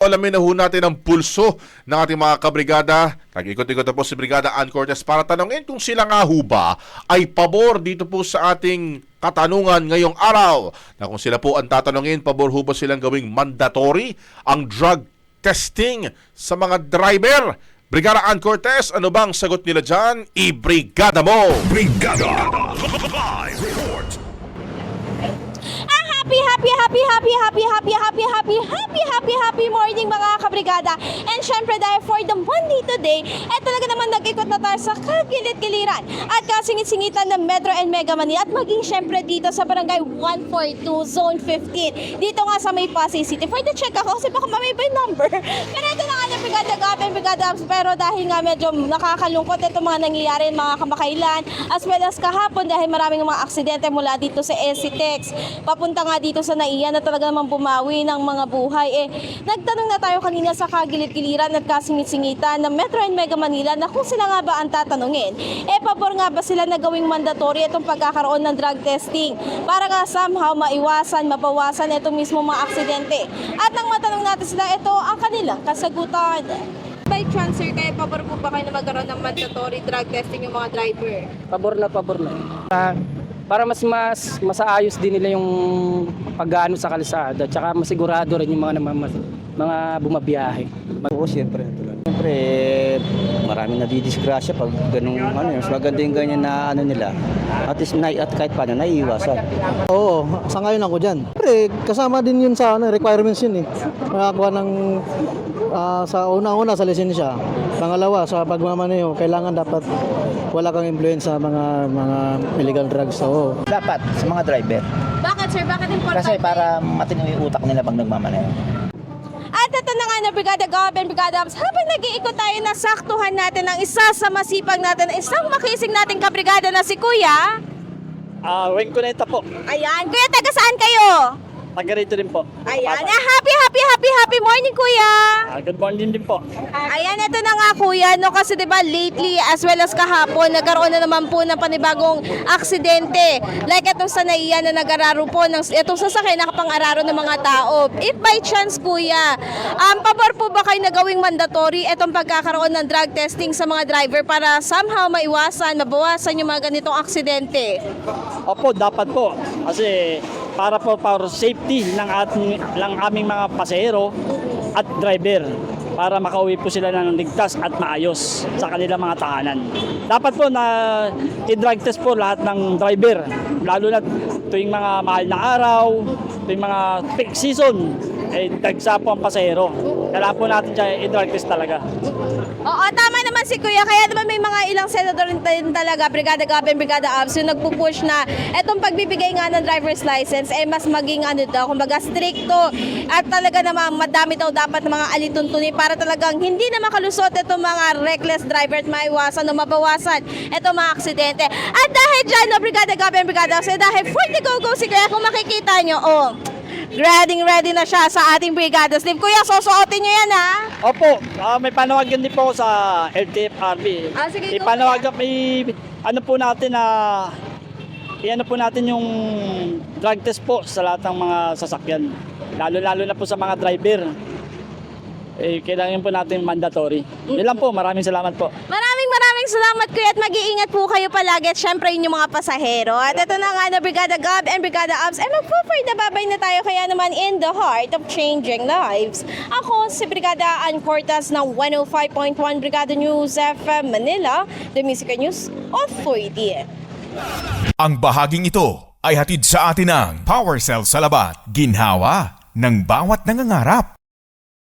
Alamin na ho natin ang pulso ng ating mga kabrigada. Nag-ikot-ikot na po si Brigada Ann Cortez para tanongin kung sila nga ho ba ay pabor dito po sa ating katanungan ngayong araw. Na kung sila po ang tatanungin, pabor ho ba silang gawing mandatory ang drug testing sa mga driver? Brigada Ann Cortez, ano bang sagot nila dyan? I-brigada mo! Brigada Live Report. Happy morning mga kabrigada. And syempre dahil for the Monday today, talaga naman nag-ikot na tayo sa kagilit-giliran at kasingit-singitan ng Metro and Mega Manila at maging syempre dito sa Barangay 142 Zone 15. Dito nga sa may Pasay City. For the check ako kasi baka mamay ba yung number. Pero ito na nga na Brigada Gap and Brigada Abs. Pero dahil nga medyo nakakalungkot itong mga nangyayari mga kamakailan as well as kahapon dahil maraming mga aksidente mula dito sa SCTEX. Papunta nga dito sa NAIA na talaga naman bumawi ng mga buhay. Nagtanong na tayo kanina sa kagilit-giliran at kasingit-singitan ng Metro and Mega Manila na kung sila nga ba ang tatanungin. Pabor nga ba sila na gawing mandatory itong pagkakaroon ng drug testing para nga somehow maiwasan, mabawasan itong mismo mga aksidente. At nang matanong natin sila, ito ang kanilang kasagutan. By chance, sir, kayo pabor po ba kayo na magkaroon ng mandatory drug testing yung mga driver? Pabor na. Para mas masaayos din nila yung pag-aano sa kalsada, tsaka masigurado rin yung mga bumabiyahe. Oo, siyempre. Siyempre, maraming nadidisgrasya pag ganung mas maganda yung ganyan na nila. At least at kahit paano naiiwasan. Oo, sangayon ako dyan. Siyempre, kasama din yun sa requirements yun eh. Makakuha ng sa una-una sa lisensya. Pangalawa, sa pagmamaneho, kailangan dapat wala kang influence sa mga illegal drugs. Oo. Dapat sa mga driver. Bakit, sir? Bakit important? Kasi para matino yung utak nila pag nagmamaneho. At ito na nga na Brigada Gab and Brigada Abs, habang nag-iikot tayo, nasaktuhan natin ang isa sa masipag natin, isang makising nating kabrigada na si Kuya. Weng Cuneta po. Ayan. Kuya, taga saan kayo? Taga rito din po. Ayan. Happy morning, Kuya. Good morning din po. Ayan, ito na nga Kuya, no, kasi diba lately as well as kahapon, nagkaroon na naman po ng panibagong aksidente. Like itong sa NAIA na nag-araro po, itong sasakyan nakapang-araro ng mga tao. If by chance Kuya, pabor po ba kayo na gawing mandatory itong pagkakaroon ng drug testing sa mga driver para somehow maiwasan, mabawasan yung mga ganitong aksidente? Opo, dapat po. Kasi para safety ng aming mga pasahero at driver para makauwi po sila ng ligtas at maayos sa kanilang mga tahanan. Dapat po na i-drug test po lahat ng driver, lalo na tuwing mga mahal na araw, tuwing mga peak season, dagsa po ang pasahero. Kailangan po natin siya i-drug test talaga. Oo, tama naman si Kuya. Kaya naman may mga ilang senador din talaga, Brigada Gab and Brigada Abs, yung nagpupush na etong pagbibigay nga ng driver's license mas maging kumbaga stricto at talaga naman madami daw dapat ng mga alituntunin para talagang hindi na makalusot itong mga reckless driver at maiwasan o mabawasan itong mga aksidente. At dahil dyan, no, Brigada Gab and Brigada Abs, dahil for the go-go si Kuya, kung makikita nyo, ready na siya sa ating Brigada Sleep. Kuya, susuotin nyo yan, ha? Opo, may panawagan din po sa LTFRB. Sige, go. Ipanawagan, i-ano po natin yung drug test po sa lahat ng mga sasakyan. Lalo na po sa mga driver. Kailangan po natin mandatory. Yun lang po, maraming salamat po. Maraming salamat Kuya at mag-iingat po kayo palagi at syempre yung mga pasahero. At ito na nga na Brigada Gab and Brigada Abs ay magpo-further babay na tayo kaya naman in the heart of changing lives. Ako si Brigada Ann Cortez ng 105.1 Brigada News FM Manila, the Music News Authority. Ang bahaging ito ay hatid sa atin ng Power Cell Salabat, ginhawa ng bawat nangangarap.